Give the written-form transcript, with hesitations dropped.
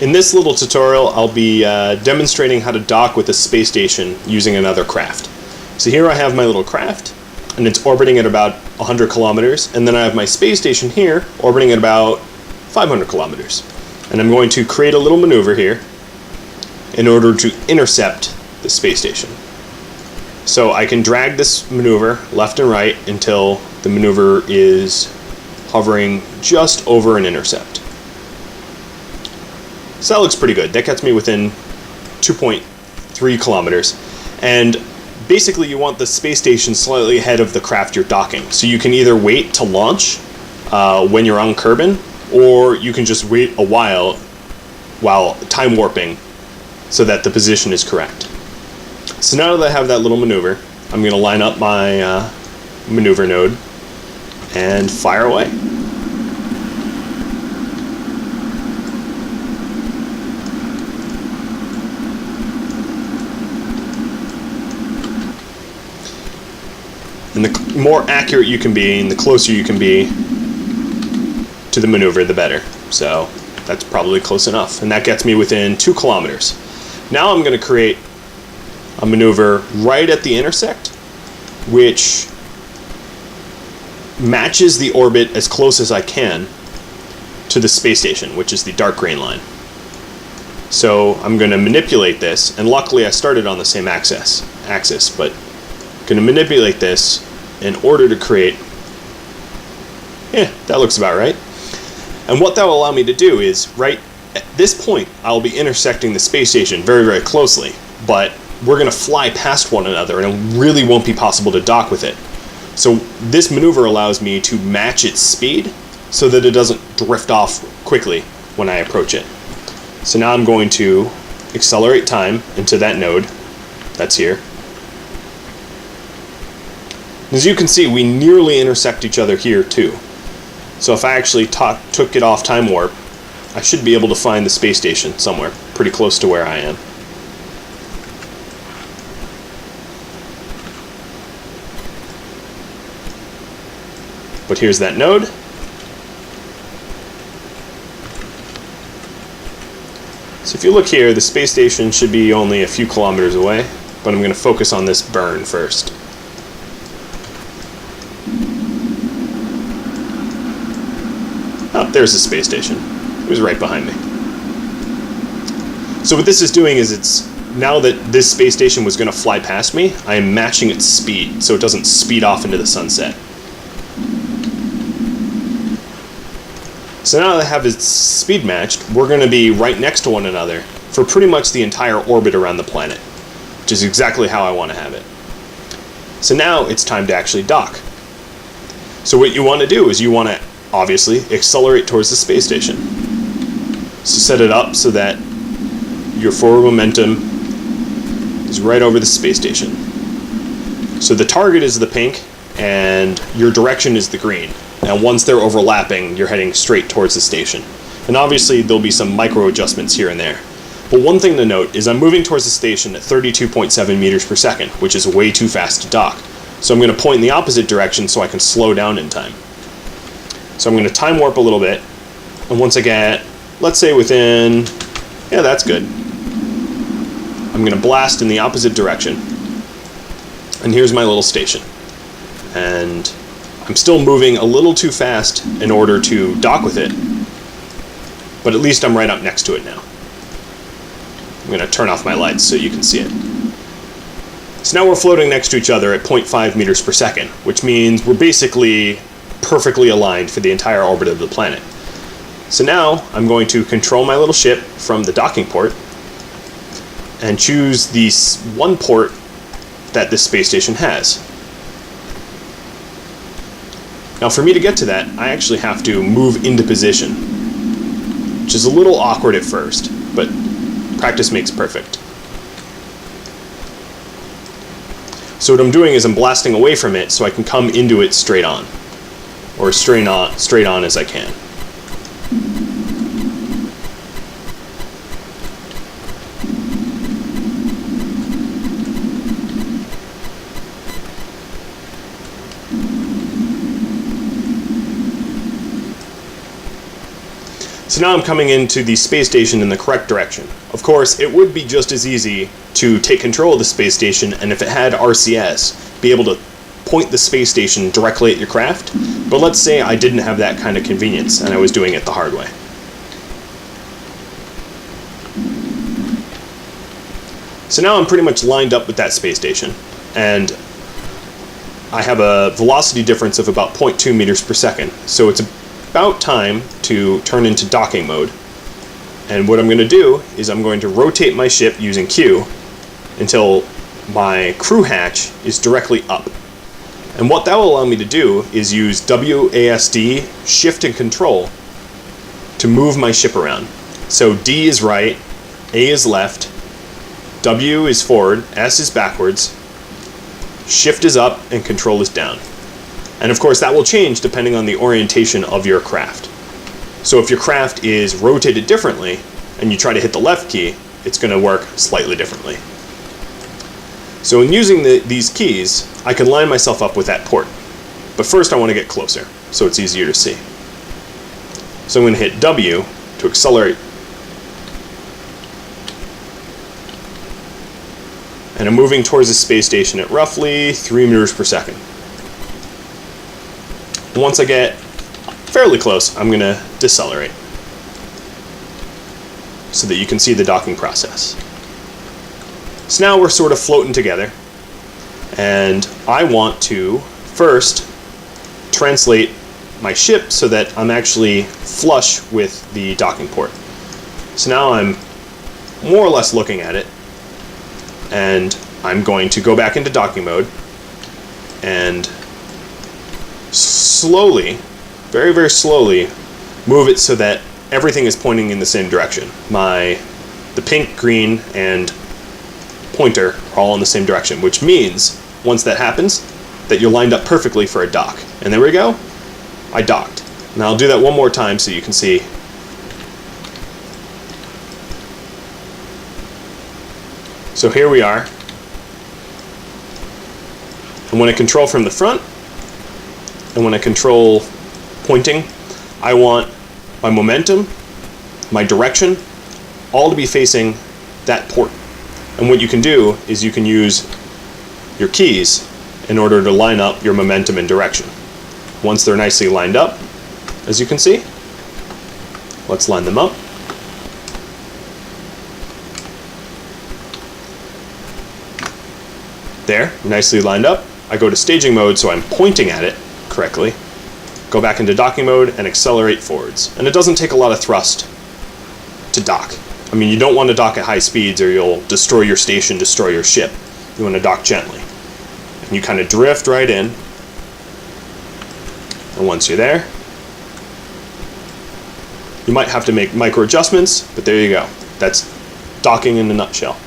In this little tutorial, I'll be demonstrating how to dock with a space station using another craft. So here I have my little craft, and it's orbiting at about 100 kilometers, and then I have my space station here orbiting at about 500 kilometers. And I'm going to create a little maneuver here in order to intercept the space station. So I can drag this maneuver left and right until the maneuver is hovering just over an intercept. So that looks pretty good. That gets me within 2.3 kilometers. And basically you want the space station slightly ahead of the craft you're docking. So you can either wait to launch when you're on Kerbin, or you can just wait a while time warping so that the position is correct. So now that I have that little maneuver, I'm going to line up my maneuver node and fire away. And the more accurate you can be and the closer you can be to the maneuver, the better. So that's probably close enough. And that gets me within 2 kilometers. Now I'm going to create a maneuver right at the intersect, which matches the orbit as close as I can to the space station, which is the dark green line. So I'm going to manipulate this, and luckily I started on the same axis, but I'm going to manipulate this in order to create, that looks about right. And what that will allow me to do is, right at this point, I'll be intersecting the space station very, very closely, but we're going to fly past one another, and it really won't be possible to dock with it. So this maneuver allows me to match its speed so that it doesn't drift off quickly when I approach it. So now I'm going to accelerate time into that node that's here. As you can see, we nearly intersect each other here too. So if I actually took it off time warp, I should be able to find the space station somewhere pretty close to where I am. But here's that node. So if you look here, the space station should be only a few kilometers away, but I'm going to focus on this burn first. Oh, there's the space station. It was right behind me. So what this is doing is it's, now that this space station was going to fly past me, I am matching its speed so it doesn't speed off into the sunset. So now that I have its speed matched, we're going to be right next to one another for pretty much the entire orbit around the planet, which is exactly how I want to have it. So now it's time to actually dock. So what you want to do is you want to obviously accelerate towards the space station. So set it up so that your forward momentum is right over the space station. So the target is the pink and your direction is the green. Now once they're overlapping, you're heading straight towards the station. And obviously there'll be some micro adjustments here and there. But one thing to note is I'm moving towards the station at 32.7 meters per second, which is way too fast to dock. So I'm going to point in the opposite direction so I can slow down in time. So I'm going to time warp a little bit, and once I get, let's say within, that's good. I'm going to blast in the opposite direction. And here's my little station. And I'm still moving a little too fast in order to dock with it, but at least I'm right up next to it now. I'm going to turn off my lights so you can see it. So now we're floating next to each other at 0.5 meters per second, which means we're basically perfectly aligned for the entire orbit of the planet. So now I'm going to control my little ship from the docking port and choose the one port that this space station has. Now for me to get to that, I actually have to move into position, which is a little awkward at first, but practice makes perfect. So what I'm doing is I'm blasting away from it so I can come into it straight on, or straight on as I can. So So now I'm coming into the space station in the correct direction. Of course, it would be just as easy to take control of the space station, and if it had RCS, be able to point the space station directly at your craft. But let's say I didn't have that kind of convenience, and I was doing it the hard way. So now I'm pretty much lined up with that space station, and I have a velocity difference of about 0.2 meters per second. So it's about time to turn into docking mode. And what I'm going to do is I'm going to rotate my ship using Q until my crew hatch is directly up. And what that will allow me to do is use WASD, shift and control, to move my ship around. So D is right, A is left, W is forward, S is backwards, shift is up, and control is down. And of course that will change depending on the orientation of your craft. So if your craft is rotated differently and you try to hit the left key, it's going to work slightly differently. So in using these keys, I can line myself up with that port. But first I want to get closer so it's easier to see. So I'm going to hit W to accelerate. And I'm moving towards the space station at roughly 3 meters per second. Once I get fairly close, I'm going to decelerate so that you can see the docking process. So now we're sort of floating together, and I want to first translate my ship so that I'm actually flush with the docking port. So now I'm more or less looking at it, and I'm going to go back into docking mode and slowly, very, very slowly, move it so that everything is pointing in the same direction. The pink, green, and pointer are all in the same direction, which means, once that happens, that you're lined up perfectly for a dock. And there we go, I docked. Now I'll do that one more time so you can see. So here we are. And when I control from the front, and when I control pointing, I want my momentum, my direction, all to be facing that port. And what you can do is you can use your keys in order to line up your momentum and direction. Once they're nicely lined up, as you can see, let's line them up. There, nicely lined up. I go to staging mode so I'm pointing at it correctly. Go back into docking mode and accelerate forwards. And it doesn't take a lot of thrust to dock. I mean, you don't want to dock at high speeds or you'll destroy your station, destroy your ship. You want to dock gently. And you kind of drift right in. And once you're there, you might have to make micro adjustments, but there you go. That's docking in a nutshell.